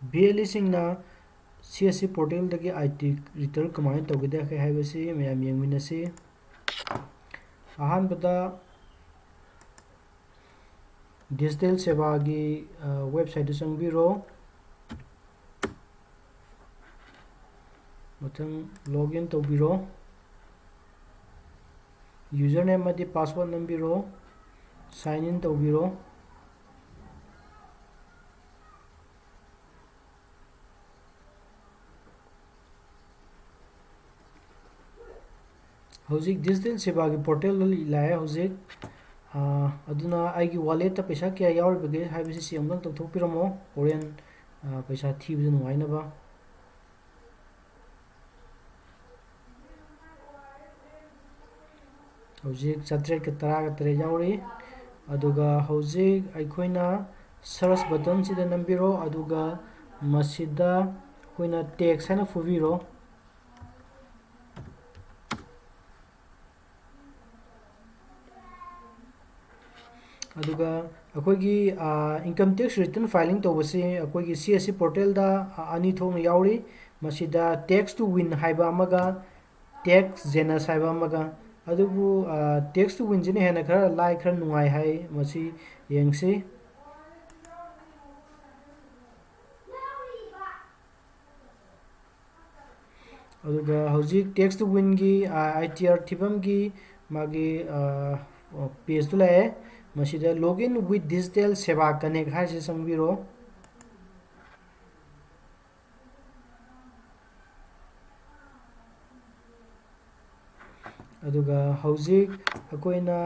BLE सिंगना CSC portal दगी IT return कमाइन तौगदे है हाइबसी मैम यंगमिनसी अहानबदा डिजिटल सेवा की वेबसाइट चंगबिरो मथंग लॉगिन तौबिरो यूजर नेम मदी पासवर्ड नंबिरो साइन इन तौबिरो हौजिक डिजिटल सेवा की पोर्टल लाए हौजिक अदुना आइगी वॉलेट पैसा क्या यावरबगे हाइबसी सी अमदंग तौथोकपिरमो होरेन पैसा थीबदु नुवाइनबा हौजिक 713 यावरी अदुगा हौजिक अइखोइना सर्च बटन सिदा नंबिरो अदुगा मसिदा अखोइना टेक्स्ट हैना फुबिरो अदुगा अखोइगी इनकम टैक्स रिटर्न फाइलिंग तौबसे अखोइगी CSC पोर्टल दा अनि थोंग यावरी मसिदा टैक्स टू विन हाइबा अमगा टैक्स जेनस हाइबा अमगा अदुबु टैक्स टू विन जिने हेना खरा लाइ खरा नुंगाइ हाइ मसि येंगसे अदुगा हौजिक टैक्स टू विन की ITR थिबम की मागी पेज तो लाए मसिदा login with digital Seva connect हाइसे संबिरो अदुगा हौजिक अकोइना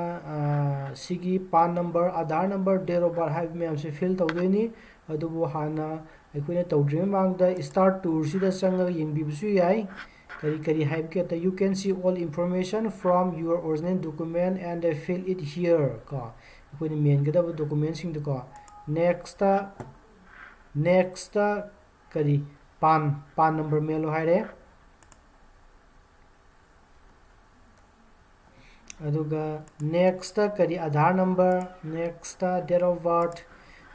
सिगी PAN number Aadhaar number date of birth हाइब मैम से फिल तौदोइनी अदुबु हाना अकोइना तौद्रे मांगदा स्टार्ट टूर सिदा संगा यंगबिबसु याई करी करी हाइब के you can see all information from your original document and fill it here का अकोइना मेनगदब डॉक्यूमेंट सिंग को नेक्स्ट करी पान नंबर मेलो हाइरे अदुगा नेक्स्ट करी Aadhaar number next date of birth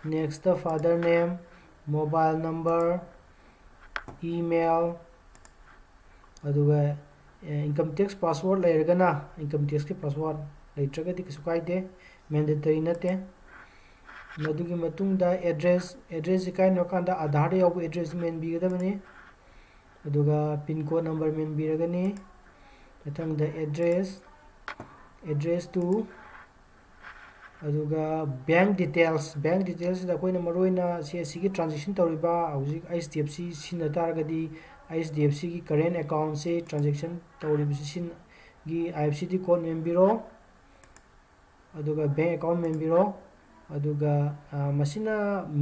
next father name mobile number email अदुगा इनकम टैक्स पासवर्ड लेरगना इनकम टैक्स के पासवर्ड लेट्रगदी किसु काइदे मैंडेटरी नते मदुगी मतुंगदा एड्रेस इकाइ नोकांदा आधार याव एड्रेस मेन बिगदबनी अदुगा पिन कोड नंबर मेन बिरगनी मतंगदा एड्रेस टू अदुगा बैंक डिटेल्स दा कोइना मरोइना CSC की ट्रांजैक्शन तौरिबा हौजिक HDFC सिन तारगदी HDFC की करेंट अकाउंट से ट्रांजैक्शन तौरिबि सिन की IFSC कोड मेंबिरो अदुगा बैंक अकाउंट मेंबिरो अदुगा मसिना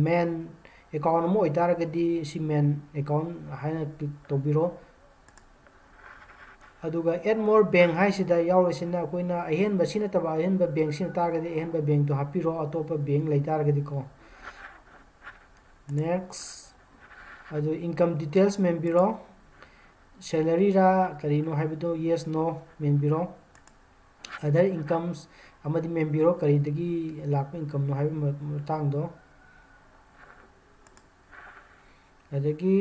मेन अकाउंट मो इतारगदी सि मेन अकाउंट हाइना तौबिरो अदुगा एड मोर बैंक हाइसिदा यावरसिना कोइना अहेन बसिना तबा अहेन ब बैंक सिन तारगदी अहेन ब बैंक तो हापिरो अतोप बैंक लै तारगदी को नेक्स्ट अदु इनकम डिटेल्स मेंबिरो सैलरी रा करिनो हाइबदो यस नो मेंबिरो अदर इनकम्स अमदि मेंबिरो करिदगी लाप इनकम नो हाइब तांगदो अदगी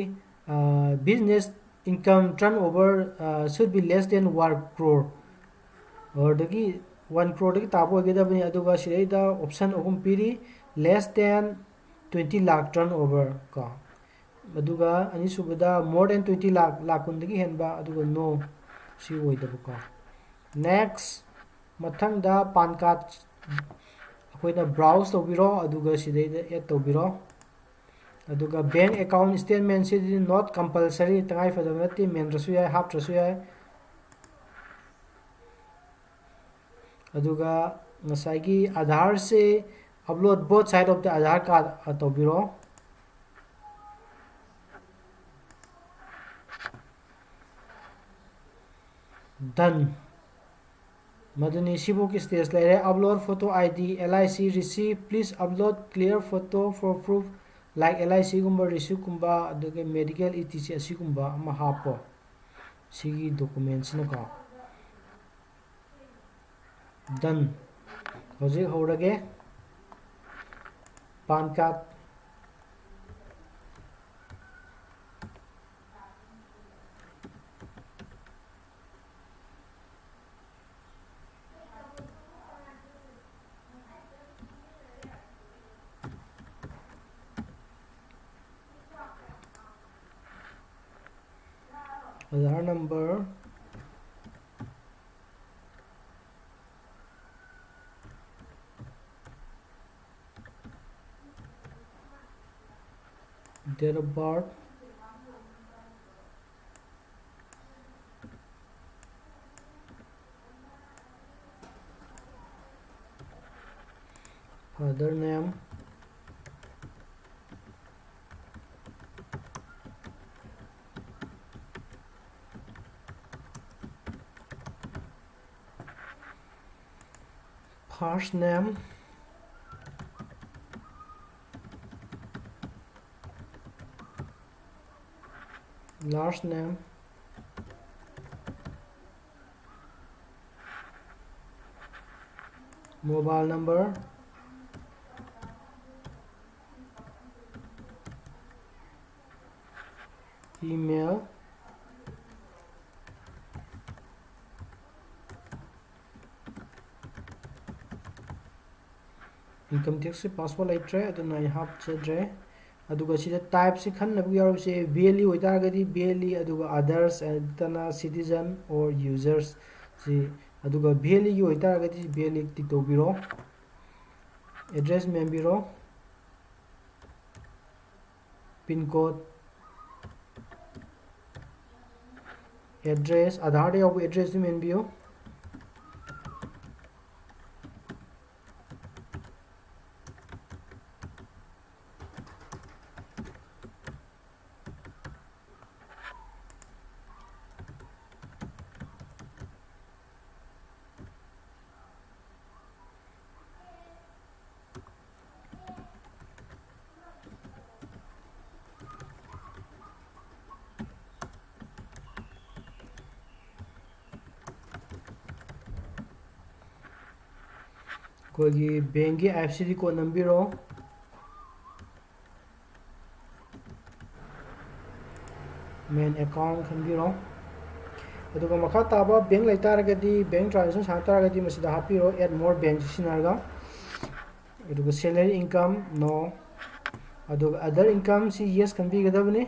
business income turnover should be less than 1 crore or dagi 1 crore dagi tabo gedabani aduga sidaida option ogum piri less than 20 lakh turnover ka aduga ani subada more than 20 lakh kundagi henba aduga no si oidabu ka next mathang da pan card akoina browse tobiro aduga sidaida add tobiro अदुगा bank account statement से not compulsory तंगाई फदनती मेन रसु याय half रसु याय अदुगा ngसाइगी आधार से upload both side of the Aadhaar card तौबिरो डन मदनी सिबो की स्टेज ले upload photo ID LIC receive please upload clear photo for proof like LIC gumba receipt gumba aduga medical etc asi gumba ama hapo sigi documents na ka done hoje horage pan card Aadhaar number, date of birth, father name, first name, last name, mobile number, email, income tax passport letre aduna I have chadre aduga sida type si khanna bu yaru se BLE oitaragadi BLE aduga others adana citizen or users si aduga BLE gi oitaragadi BLE ti tobiro address membiro pin code address Aadhaar de yabu address du menbio कोई bank की IFSC को नंबरो मेन account खनबिरो अदुगा मखा ताबा bank लेतारगदी बैंक ट्रांजैक्शन सातारगदी मसिदा हापिरो एड मोर बैंक सिनारगा अदुगा सैलरी इनकम नो अदुगा अदर इनकम सी यस खनबिगदबनी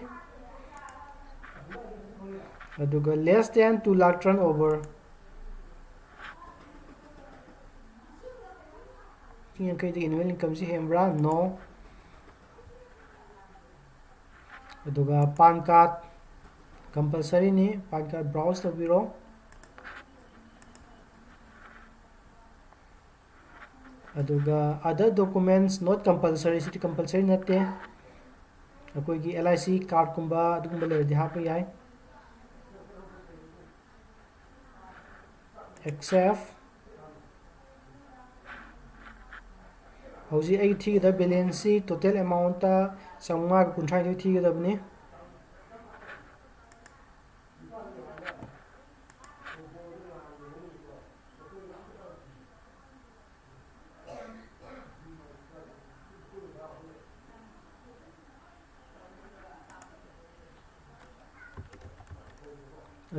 अदुगा less than 2 lakh turnover annual income si hembra no aduga pan card compulsory ni pan card browse tabiro aduga other documents not compulsory si compulsory natte akoi gi LIC card kumba adugumba lerdi hapa yai except हौजी आई थी the balance सी total amount ता सममा कुंथाई थी गदबनी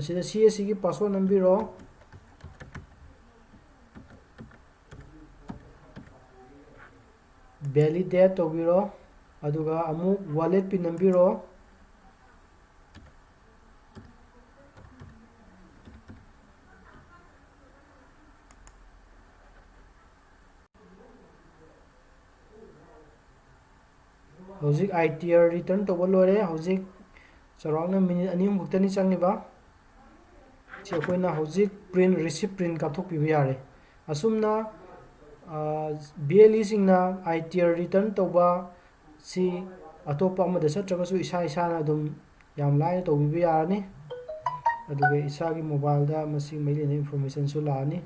असिदा CSC की पासवर्ड नंबर रो validate tobiro aduga amu wallet pin nambiro hojik ITR return tobo lore hojik charangna minute ani muktani changniba che koina hojik print receipt print ka thok pibi yare asumna BLE singna ITR return toba si atopa amada satragasu isa isana adum yam lai to bibi yarani aduga isa gi mobile da masi mail information su laani